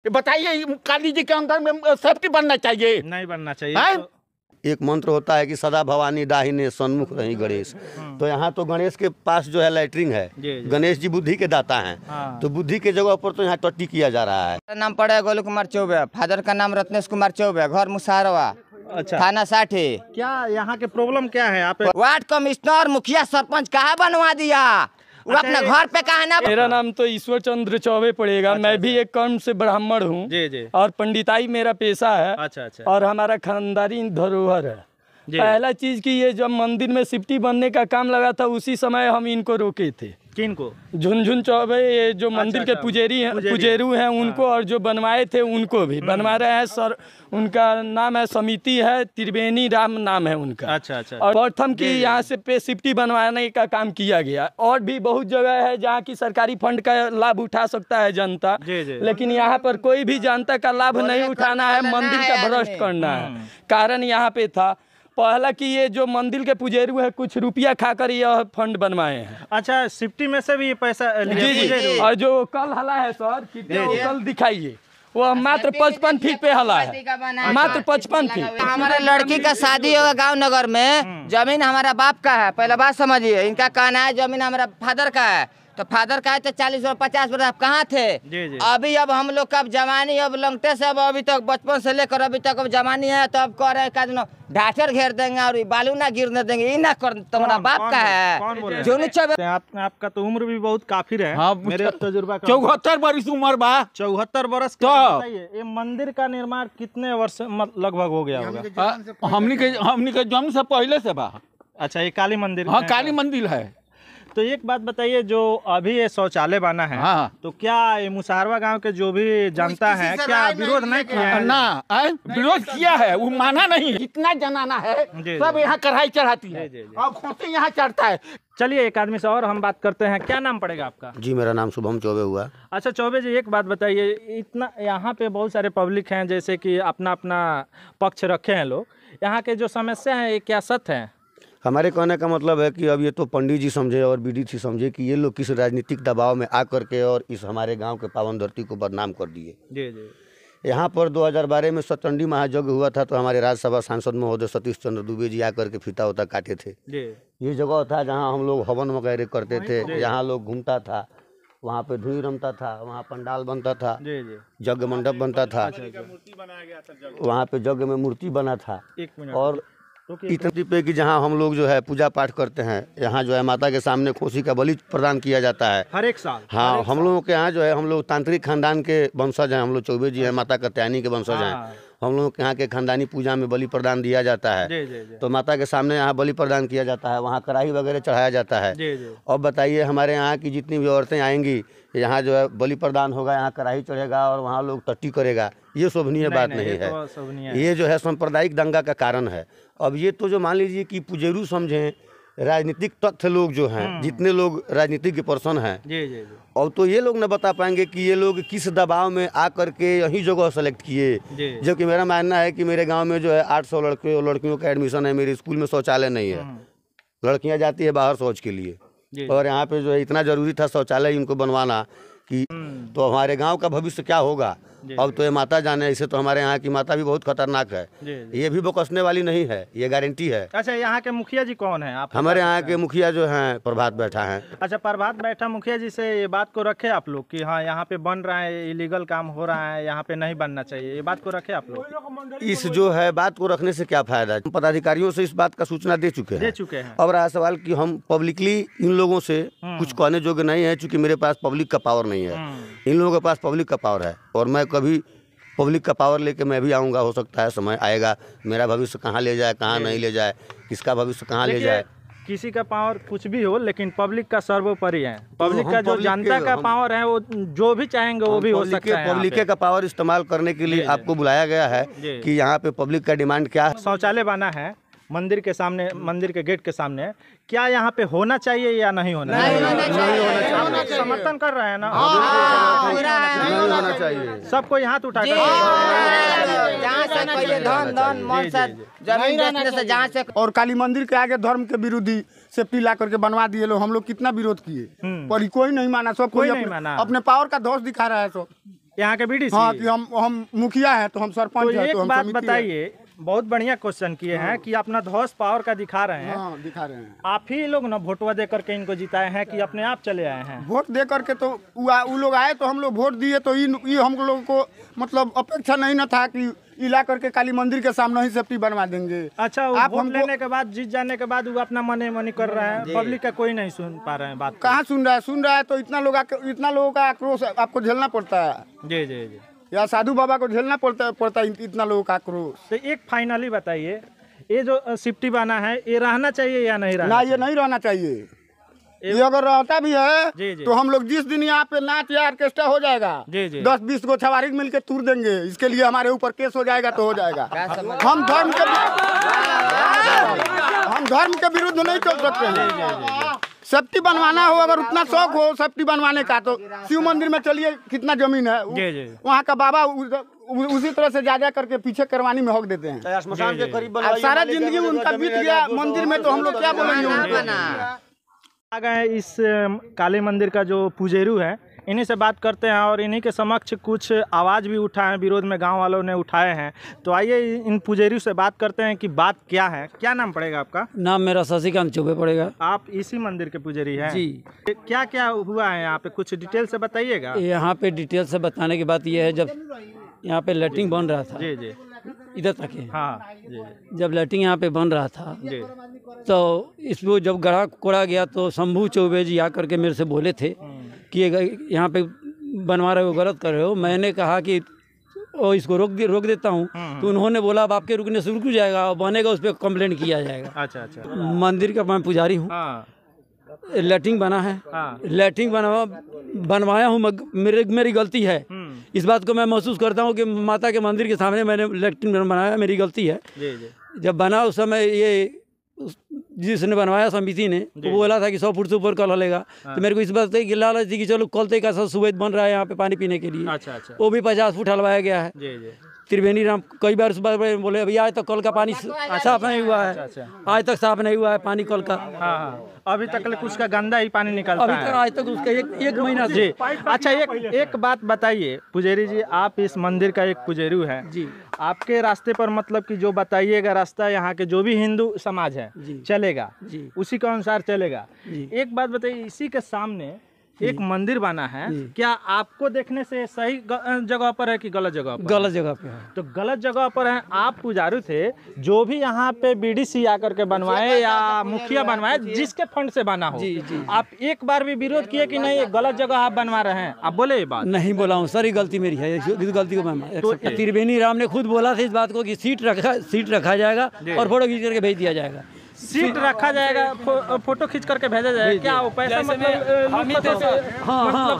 बताइए, काली जी के अंदर में सेफ्टी बनना चाहिए, नहीं बनना चाहिए तो... एक मंत्र होता है कि सदा भवानी दाहिने सन्मुख रही गणेश। तो यहाँ तो गणेश के पास जो है लैट्रिन है, गणेश जी बुद्धि के दाता हैं। तो बुद्धि के जगह पर तो यहाँ टट्टी किया जा रहा है। नाम पड़ा है गोलू कुमार चौबे, फादर का नाम रत्नेश कुमार चौबे, घर मुसारवा, अच्छा, थाना 60। क्या यहाँ के प्रॉब्लम क्या है? आप वार्ड कमिश्नर, मुखिया, सरपंच कहाँ बनवा दिया? वो अपने घर पे कहा ना। मेरा नाम तो ईश्वर चंद्र चौबे पड़ेगा। मैं भी एक कर्म से ब्राह्मण हूँ और पंडिताई मेरा पेशा है। अच्छा। और हमारा खानदानी धरोहर है। पहला चीज की ये जब मंदिर में सिफ्टी बनने का काम लगा था उसी समय हम इनको रोके थे। किनको? झुनझुन चौबे, ये जो मंदिर के पुजेरू हैं उनको, और जो बनवाए थे उनको भी बनवा रहे हैं सर। उनका नाम है समिति है, त्रिवेणी राम नाम है उनका। अच्छा। और प्रथम की यहाँ से पे सिफ्टी बनवाने का काम किया गया। और भी बहुत जगह है जहाँ की सरकारी फंड का लाभ उठा सकता है जनता, लेकिन यहाँ पर कोई भी जनता का लाभ नहीं उठाना है, मंदिर का भ्रष्ट करना है। कारण यहाँ पे था पहला कि ये जो मंदिर के पुजेरू है कुछ रुपया खाकर यह फंड बनवाए हैं। अच्छा, सिफ्टी में से भी ये पैसा जी। और जो कल हला है सर, कितने कल दिखाइए, वो मात्र 55 फीट पे हला है, मात्र 55 फीट। हमारे लड़की का शादी होगा गांव नगर में, जमीन हमारा बाप का है, पहले बात समझिए। इनका कहना है जमीन हमारा फादर का है, तो फादर का है तो 40 और 50 वर्ष आप कहाँ थे? अभी अब हम लोग का जवानी अब लंगटे से, अब अभी तक बचपन से लेकर अभी तक अब जवानी है, तो अब कह रहे हैं ढाचर घेर देंगे और बालू ना गिरने देंगे। ये ना कर, तुम्हारा बाप का है। जो आपका तो उम्र भी बहुत काफी है। हाँ, मेरे तजुर्बा 74 वर्ष उम्र बा। 74 वर्ष का। ये मंदिर का निर्माण कितने वर्ष लगभग हो गया होगा? हमनी के जन्म से पहले से बा। अच्छा, ये काली मंदिर? हाँ, काली मंदिर है। तो एक बात बताइए, जो अभी ये शौचालय बना है, तो क्या ये मुसारवा गांव के जो भी जनता है क्या विरोध नहीं किया है? ना, विरोध किया है, वो माना नहीं। जितना जनाना है सब यहाँ कढ़ाई चढ़ाती है और खोते यहाँ चढ़ता है। चलिए एक आदमी से और हम बात करते हैं। क्या नाम पड़ेगा आपका? जी, मेरा नाम शुभम चौबे हुआ। अच्छा चौबे जी, एक बात बताइए, इतना यहाँ पे बहुत सारे पब्लिक हैं जैसे कि अपना अपना पक्ष रखे हैं लोग, यहाँ के जो समस्या है ये क्या सत्य है? हमारे कहने का मतलब है कि अब ये तो पंडित जी समझे और बीडीसी समझे कि ये लोग किस राजनीतिक दबाव में आकर के और इस हमारे गांव के पावन धरती को बदनाम कर दिए। जी। यहाँ पर 2012 में सतचंडी महायज्ञ हुआ था, तो हमारे राज्यसभा सांसद महोदय सतीश चंद्र दुबे जी आकर के फीता उता काटे थे। ये जगह था जहाँ हम लोग हवन वगैरह करते थे, यहाँ लोग घूमता था, वहाँ पे धुई रमता था, वहाँ पंडाल बनता था, यज्ञ मंडप बनता था, वहाँ पे यज्ञ में मूर्ति बना था। और इतनी पे कि जहाँ हम लोग जो है पूजा पाठ करते हैं, यहाँ जो है माता के सामने खोसी का बलि प्रदान किया जाता है हर एक साल। हाँ, हम लोगों के यहाँ जो है, हम लोग तांत्रिक खानदान के वंशज हैं, हम लोग चौबे जी हैं, माता कात्यायनी के वंशज हैं। हम लोगों के यहाँ के खानदानी पूजा में बलि प्रदान दिया जाता है। तो माता के सामने यहाँ बलि प्रदान किया जाता है, वहाँ कढ़ाई वगैरह चढ़ाया जाता है। और बताइए, हमारे यहाँ की जितनी भी औरतें आएंगी, यहाँ जो है बलि प्रदान होगा, यहाँ कढ़ाई चढ़ेगा और वहाँ लोग टट्टी करेगा, ये शोभनीय बात नहीं है। ये जो है सांप्रदायिक दंगा का कारण है। अब ये तो जो मान लीजिए कि पुजेरू समझें, राजनीतिक तथ्य लोग जो हैं, जितने लोग राजनीतिक के पर्सन हैं, और तो ये लोग न बता पाएंगे कि ये लोग किस दबाव में आकर के यही जगह सेलेक्ट किए। जबकि मेरा मानना है कि मेरे गांव में जो है 800 लड़के और लड़कियों का एडमिशन है, मेरे स्कूल में शौचालय नहीं है, लड़कियां जाती है बाहर शौच के लिए। और यहाँ पे जो है इतना जरूरी था शौचालय इनको बनवाना कि तो हमारे गाँव का भविष्य क्या होगा। अब तो ये माता जाने, इसे तो हमारे यहाँ की माता भी बहुत खतरनाक है, ये भी बकसने वाली नहीं है, ये गारंटी है। अच्छा, यहाँ के मुखिया जी कौन है? आप हमारे यहाँ के मुखिया जो हैं प्रभात बैठा हैं। अच्छा, प्रभात बैठा मुखिया जी से ये बात को रखे आप लोग कि हाँ यहाँ पे बन रहा है, इलीगल काम हो रहा है, यहाँ पे नहीं बनना चाहिए, ये बात को रखे आप लोग? इस जो है बात को रखने से क्या फायदा है? पदाधिकारियों से इस बात का सूचना दे चुके हैं। अब रहा सवाल कि हम पब्लिकली इन लोगों से कुछ कहने योग्य नहीं है, चूंकि मेरे पास पब्लिक का पावर नहीं है, इन लोगों के पास पब्लिक का पावर है। और मैं कभी पब्लिक का पावर लेके मैं भी आऊँगा, हो सकता है समय आएगा, मेरा भविष्य कहाँ ले जाए, कहाँ नहीं ले जाए, किसका भविष्य कहाँ ले जाए। किसी का पावर कुछ भी हो, लेकिन पब्लिक का सर्वोपरि है। पब्लिक का जो जनता का पावर है, वो जो भी चाहेंगे वो भी हो सकता है। पब्लिक का पावर इस्तेमाल करने के लिए आपको बुलाया गया है कि यहाँ पे पब्लिक का डिमांड क्या है। शौचालय बना है मंदिर के सामने, मंदिर के गेट के सामने, क्या यहाँ पे होना चाहिए या नहीं होना चाहिए? समर्थन कर रहे हैं ना? नहीं होना चाहिए। सबको यहाँ उठा और काली मंदिर के आगे धर्म के विरोधी सेफ्टी ला करके बनवा दिए लोग। हम लोग कितना विरोध किए पर कोई नहीं माना, सब कोई अपने पावर का दोष दिखा रहा है सब। यहाँ के बीडीसी? हाँ, कि हम मुखिया हैं तो हम सरपंच तो हैं, एक तो हम बात समिति हैं। बताइए, बहुत बढ़िया क्वेश्चन किए हैं कि अपना धौस पावर का दिखा रहे हैं। हाँ, दिखा रहे हैं। आप ही लोग ना वोटवा दे करके इनको जिताए हैं कि अपने आप चले आए हैं? वोट दे करके तो वो लोग आए तो हम लोग वोट दिए, तो ये हम लोगों को मतलब अपेक्षा नहीं न था कि इला करके काली मंदिर के सामने ही सेफ्टी बनवा देंगे। अच्छा, आप वोट हमको लेने के बाद, जीत जाने के बाद वो अपना मनी कर रहे हैं, पब्लिक का कोई नहीं सुन पा रहे हैं बात? कहाँ सुन रहा है तो इतना लोगों का आक्रोश आपको झेलना पड़ता है, जी जी जी। या साधु बाबा को झेलना पड़ता है इतना लोगों का आक्रोश। तो एक फाइनली बताइए, ये जो सेफ्टी बना है ये रहना चाहिए या नहीं रहना? ना, ये नहीं रहना चाहिए। ये अगर रहता भी है जी, जी। तो हम लोग जिस दिन यहाँ पे नाच या ऑर्केस्ट्रा हो जाएगा, जी, जी। 10-20 को छवारी मिल के तूर देंगे। इसके लिए हमारे ऊपर केस हो जाएगा तो हो जाएगा। हम धर्म के विरुद्ध नहीं चल सकते हैं। सेफ्टी बनवाना हो, अगर उतना शौक हो सेफ्टी बनवाने का, तो शिव मंदिर में चलिए, कितना जमीन है वहाँ का बाबा उसी तरह से जा करके पीछे करवानी में हक देते हैं। सारा जिंदगी उनका बीत गया मंदिर में, तो हम लोग क्या बोलेंगे? आ गए इस काली मंदिर का जो पुजेरू है, इन्हीं से बात करते हैं और इन्हीं के समक्ष कुछ आवाज़ भी उठाए हैं, विरोध में गांव वालों ने उठाए हैं। तो आइए इन पुजेरू से बात करते हैं कि बात क्या है। क्या नाम पड़ेगा आपका? नाम मेरा शशिकांत चौबे पड़ेगा। आप इसी मंदिर के पुजारी हैं? जी। क्या क्या हुआ है यहाँ पे, कुछ डिटेल से बताइएगा। यहाँ पे डिटेल से बताने की बात यह है, जब यहाँ पे लैट्रिन बन रहा था, जी जी, इधर तक है। हाँ जी, जब लैट्रिन यहाँ पे बन रहा था जी, तो इसको जब गढ़ा कोड़ा गया तो शंभू चौबे जी आकर के मेरे से बोले थे कि यहाँ पे बनवा रहे हो, गलत कर रहे हो। मैंने कहा कि ओ इसको रोक देता हूँ। तो उन्होंने बोला अब आपके रुकने से रुक जाएगा और बनेगा उस पर कंप्लेंट किया जाएगा। अच्छा अच्छा। मंदिर का मैं पुजारी हूँ। हाँ, लैट्रिन बना है, लैट्रिन बनवाया हूँ, मेरी गलती है। इस बात को मैं महसूस करता हूँ कि माता के मंदिर के सामने मैंने लैट्रिन बनाया, मेरी गलती है। जी जी। जब बना उस समय ये जिसने बनवाया समिति ने, वो बोला था कि 100 फुट से ऊपर कल हलेगा। तो मेरे को इस बात की लालच थी कि चलो कल तक का सुविधा बन रहा है यहाँ पे पानी पीने के लिए। अच्छा अच्छा। वो भी 50 फुट हलवाया गया है। जी जी। त्रिवेणी राम कई बार सुबह बोले अभी आज तक कल का पानी साफ नहीं हुआ है। आज तक साफ नहीं हुआ है पानी कल का। हाँ, अभी तक कुछ का गंदा ही पानी निकलता अभी है। तक आज तक उसका एक महीना जी। अच्छा, एक बात बताइए पुजारी जी, आप इस मंदिर का एक पुजारी है जी। आपके रास्ते पर मतलब कि जो बताइएगा रास्ता यहाँ के जो भी हिंदू समाज है चलेगा जी, उसी के अनुसार चलेगा। जी। एक बात बताइए, इसी के सामने एक मंदिर बना है, क्या आपको देखने से सही जगह पर है कि गलत जगह पर? गलत जगह पे है। तो गलत जगह पर है। आप पुजारी थे, जो भी यहाँ पे बीडीसी आकर के बनवाए या मुखिया बनवाए, जिसके फंड से बना हो, जी, जी। आप एक बार भी विरोध किए कि नहीं गलत जगह आप बनवा रहे हैं? आप बोले ये बात? नहीं बोला हूँ सर, ये गलती मेरी है, इस गलती को मैं तो त्रिवेणी राम ने खुद बोला था इस बात को कि सीट रखा जाएगा और फोटो खींच करके भेज दिया जाएगा। सीट रखा जाएगा, फोटो खींच करके भेजा जाएगा। क्या वो पैसा मतलब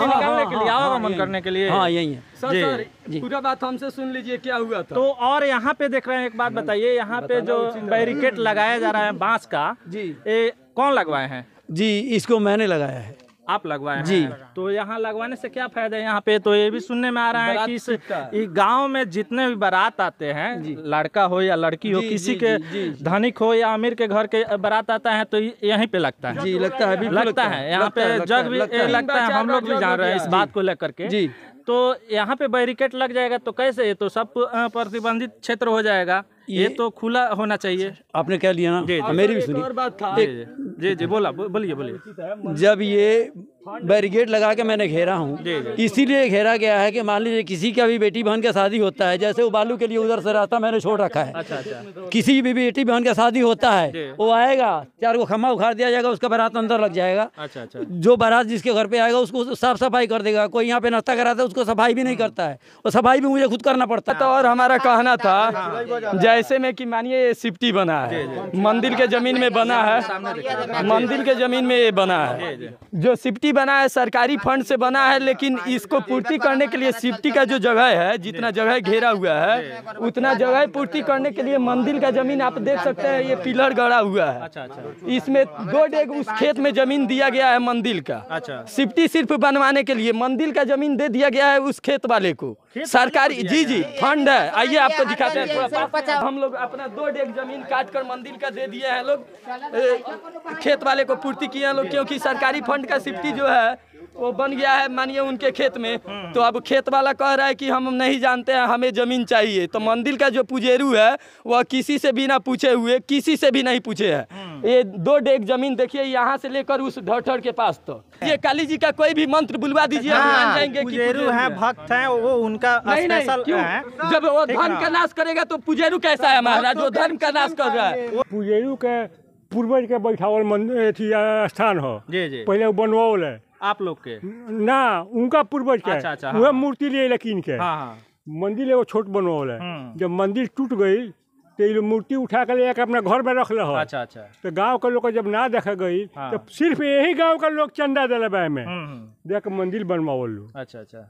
निकालने के लिए, आवागमन करने के लिए? हाँ, यही है सर। पूरा बात हमसे सुन लीजिए क्या हुआ था। तो और यहाँ पे देख रहे हैं, एक बात बताइए, यहाँ पे जो बैरिकेड लगाया जा रहा है बांस का, ये कौन लगवाए हैं? जी, इसको मैंने लगाया है। आप लगवाए हैं? जी। तो यहाँ लगवाने से क्या फायदा है? यहाँ पे तो ये भी सुनने में आ रहा है कि इस गांव में जितने भी बारात आते हैं, लड़का हो या लड़की हो, किसी के धनिक हो या अमीर के घर के बारात आता है तो यहीं पे लगता है। जी, लगता है, बिल्कुल लगता है। यहाँ पे जग भी लगता है, हम लोग भी जान रहे हैं इस बात को लेकर के। जी। तो यहाँ पे बैरिकेड लग जाएगा तो कैसे? ये तो सब प्रतिबंधित क्षेत्र हो जाएगा, ये तो खुला होना चाहिए। आपने कह लिया ना, मेरी भी सुनिए। और बात था। जी जी, बोलिए। जब ये बैरिकेड लगा के मैंने घेरा हूँ, इसीलिए घेरा गया है कि मान लीजिए किसी का भी बेटी बहन का शादी होता है, जैसे वो बालू के लिए उधर से रास्ता मैंने छोड़ रखा है। अच्छा। किसी भी बेटी बहन का शादी होता है, वो आएगा, 4 को खम्मा उखाड़ दिया जाएगा, उसका बारात अंदर लग जाएगा। अच्छा अच्छा। जो बारात जिसके घर पे आएगा उसको साफ सफाई कर देगा। कोई यहाँ पे नाश्ता कराता है उसको सफाई भी नहीं करता है, और सफाई भी मुझे खुद करना पड़ता है। तो और हमारा कहना था, जैसे में कि मानिए सिफ्टी बना है, मंदिर के जमीन में बना है, मंदिर के जमीन में ये बना है, जो सिफ्टी बना है सरकारी फंड से बना है, लेकिन इसको पूर्ति करने के लिए सिफ्टी का जो जगह है, जितना जगह घेरा हुआ है, उतना जगह पूर्ति करने के लिए मंदिर का जमीन आप देख सकते हैं, ये पिलर गड़ा हुआ है। अच्छा अच्छा। इसमें 2 डेग उस खेत में जमीन दिया गया है मंदिर का। अच्छा। सिफ्टी सिर्फ बनवाने के लिए मंदिर का जमीन दे दिया गया है उस खेत वाले को, सरकारी। जी जी, फंड है। आइए आपको दिखाते हैं थोड़ा। हम लोग अपना 2 डेग जमीन काट कर मंदिर का दे दिए हैं लोग, खेत वाले को पूर्ति किए हैं लोग, क्योंकि सरकारी फंड का सिफ्टी जो है वो बन गया है मानिए उनके खेत में, तो अब खेत वाला कह रहा है कि हम नहीं जानते हैं, हमें जमीन चाहिए। तो मंदिर का जो पुजेरू है वह किसी से भी ना पूछे हुए, किसी से भी नहीं पूछे है। ये 2 डेग जमीन देखिए यहाँ से लेकर उस ढठर के पास, तो ये काली जी का कोई भी मंत्र बुलवा दीजिए, हम मान जाएंगे कि पुजेरू है, भक्त है, वो उनका स्पेशल है। जब वो धर्म का नाश करेगा तो पुजेरू कैसा है महाराज, जो धर्म का नाश कर रहा है। पुजेरू के पूर्वज के बैठावल स्थान हो, पहले वो बनवाओल है आप लोग के ना, उनका पूर्वज के। अच्छा, वह मूर्ति लिए लेकिन के हाँ। मंदिर एगो छोट बनवाओल है। जब मंदिर टूट गई तो ये मूर्ति उठा कर लेकर अपना घर में रख लो। अच्छा। तो गांव के लोग जब ना देखा गई तो सिर्फ यही गांव का लोग चंदा दिले में देख मंदिर बनवाओ लो। अच्छा।